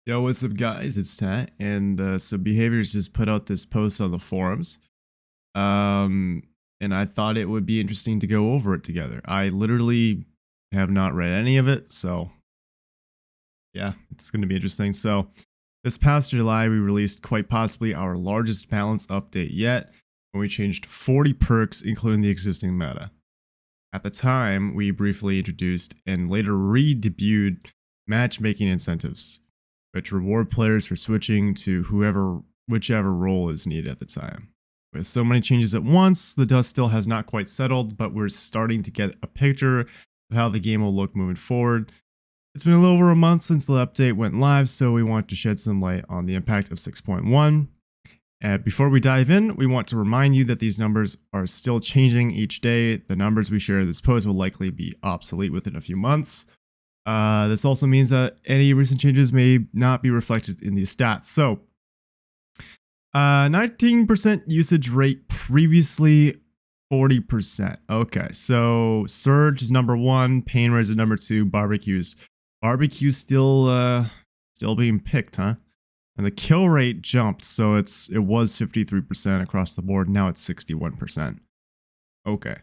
Yo, what's up, guys? It's Tat, and so Behaviors just put out this post on the forums, um, and I thought it would be interesting to go over it together. I literally have not read any of it, so yeah, it's going to be interesting. So, this past July, we released quite possibly our largest balance update yet, when we changed 40 perks, including the existing meta. At the time, we briefly introduced and later re-debuted matchmaking incentives, which reward players for switching to whichever role is needed at the time. With so many changes at once, the dust still has not quite settled, but we're starting to get a picture of how the game will look moving forward. It's been a little over a month since the update went live, so we want to shed some light on the impact of 6.1. Before we dive in, we want to remind you that these numbers are still changing each day. The numbers we share in this post will likely be obsolete within a few months. This also means that any recent changes may not be reflected in these stats. So, 19% usage rate, previously 40%. Okay, so Surge is number one, Pain Res is number two, Barbecue's still being picked, huh? And the kill rate jumped, so it was 53% across the board. Now it's 61%. Okay.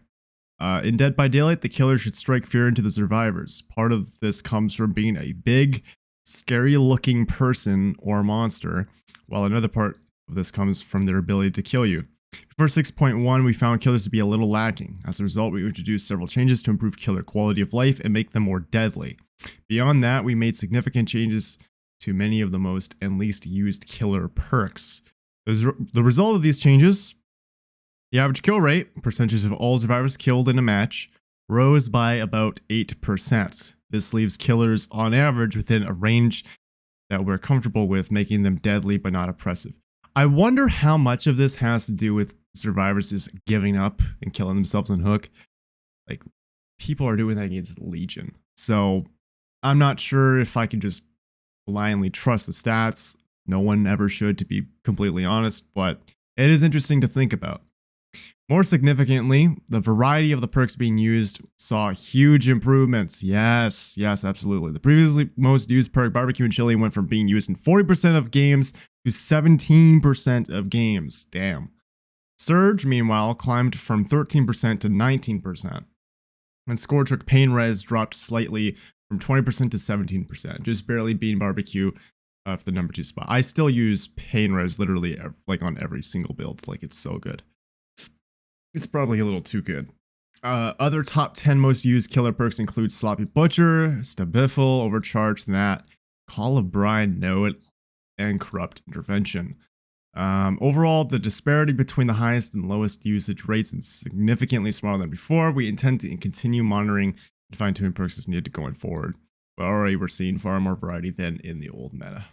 In Dead by Daylight, the killer should strike fear into the survivors. Part of this comes from being a big, scary-looking person or monster, while another part of this comes from their ability to kill you. Before 6.1, we found killers to be a little lacking. As a result, we introduced several changes to improve killer quality of life and make them more deadly. Beyond that, we made significant changes to many of the most and least used killer perks. The result of these changes, the average kill rate, percentage of all survivors killed in a match, rose by about 8%. This leaves killers on average within a range that we're comfortable with, making them deadly but not oppressive. I wonder how much of this has to do with survivors just giving up and killing themselves on hook. Like, people are doing that against Legion. So, I'm not sure if I can just blindly trust the stats. No one ever should, to be completely honest, but it is interesting to think about. More significantly, the variety of the perks being used saw huge improvements. Yes, absolutely. The previously most used perk, Barbecue and Chili, went from being used in 40% of games to 17% of games. Damn. Surge, meanwhile, climbed from 13% to 19%. And Score Trick Pain Res dropped slightly from 20% to 17%, just barely beating Barbecue for the number 2 spot. I still use Pain Res literally like on every single build. Like, it's so good. It's probably a little too good. Other top 10 most used killer perks include Sloppy Butcher, Stabiffle, Overcharged Gnat, Call of Brine, Know It, and Corrupt Intervention. Overall, the disparity between the highest and lowest usage rates is significantly smaller than before. We intend to continue monitoring and fine-tuning perks as needed going forward. But already we're seeing far more variety than in the old meta.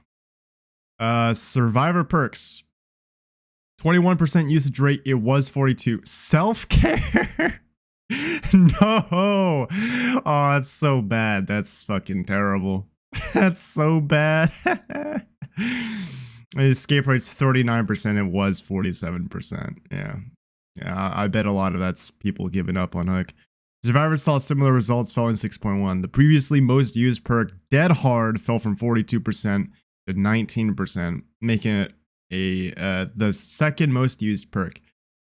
Survivor perks. 21% usage rate, it was 42. Self-care? No. Oh, that's so bad. That's fucking terrible. That's so bad. Escape rate's 39%, it was 47%. Yeah, I bet a lot of that's people giving up on Hook. Survivors saw similar results, fell in 6.1. The previously most used perk, Dead Hard, fell from 42% to 19%, making it the second most used perk.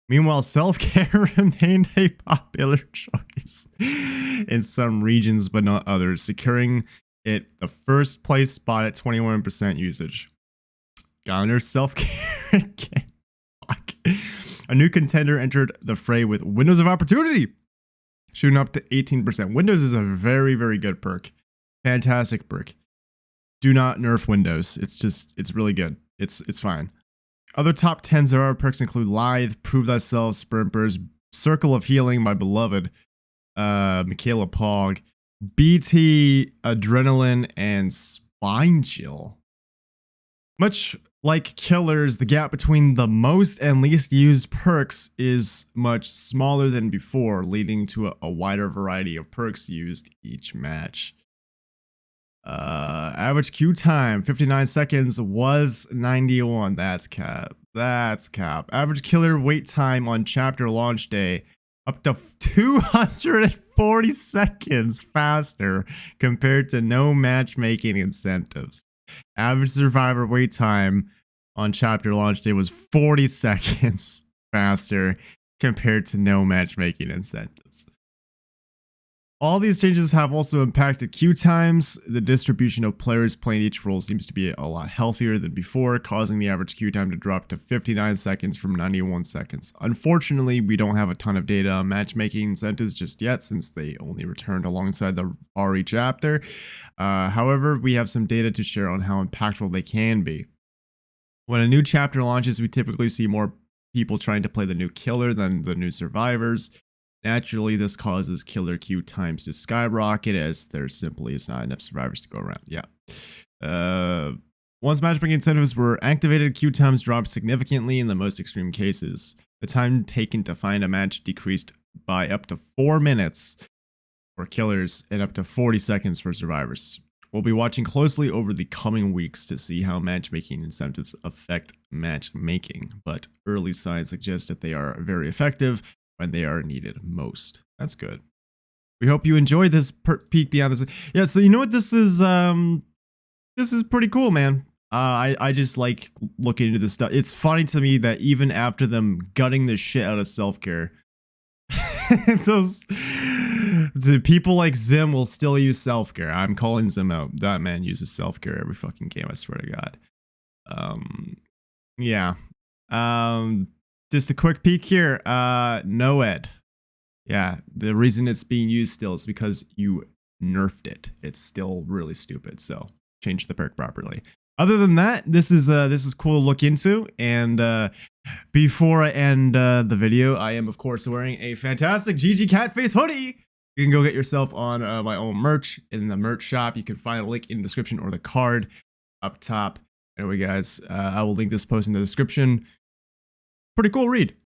Meanwhile, self-care remained a popular choice in some regions but not others, securing it the first place spot at 21% usage. Gunner self-care again. Fuck. A new contender entered the fray with Windows of Opportunity, shooting up to 18%. Windows is a very, very good perk. Fantastic perk. Do not nerf Windows. It's really good. It's fine. Other top 10 Zara perks include Lithe, Prove Thyself, Sprinters, Circle of Healing, my beloved, Michaela Pog, BT, Adrenaline, and Spine Chill. Much like killers, the gap between the most and least used perks is much smaller than before, leading to a wider variety of perks used each match. Average queue time, 59 seconds, was 91. That's cap. Average killer wait time on chapter launch day, up to 240 seconds faster compared to no matchmaking incentives. Average survivor wait time on chapter launch day was 40 seconds faster compared to no matchmaking incentives. All these changes have also impacted queue times. The distribution of players playing each role seems to be a lot healthier than before, causing the average queue time to drop to 59 seconds from 91 seconds. Unfortunately, we don't have a ton of data on matchmaking incentives just yet, since they only returned alongside the RE chapter. However, we have some data to share on how impactful they can be. When a new chapter launches, we typically see more people trying to play the new killer than the new survivors. Naturally, this causes killer queue times to skyrocket, as there simply is not enough survivors to go around. Yeah. Once matchmaking incentives were activated, queue times dropped significantly in the most extreme cases. The time taken to find a match decreased by up to 4 minutes for killers and up to 40 seconds for survivors. We'll be watching closely over the coming weeks to see how matchmaking incentives affect matchmaking, but early signs suggest that they are very effective when they are needed most. That's good. We hope you enjoyed this peek beyond this. Yeah, so you know what this is? This is pretty cool, man. I just like looking into this stuff. It's funny to me that even after them gutting the shit out of self-care, people like Zim will still use self-care. I'm calling Zim out. That man uses self-care every fucking game, I swear to God. Yeah. Just a quick peek here. Noed. Yeah, the reason it's being used still is because you nerfed it. It's still really stupid, so change the perk properly. Other than that, this is cool to look into. And before I end the video, I am of course wearing a fantastic GG Catface hoodie. You can go get yourself on my own merch in the merch shop. You can find a link in the description or the card up top. Anyway, guys, I will link this post in the description. Pretty cool read.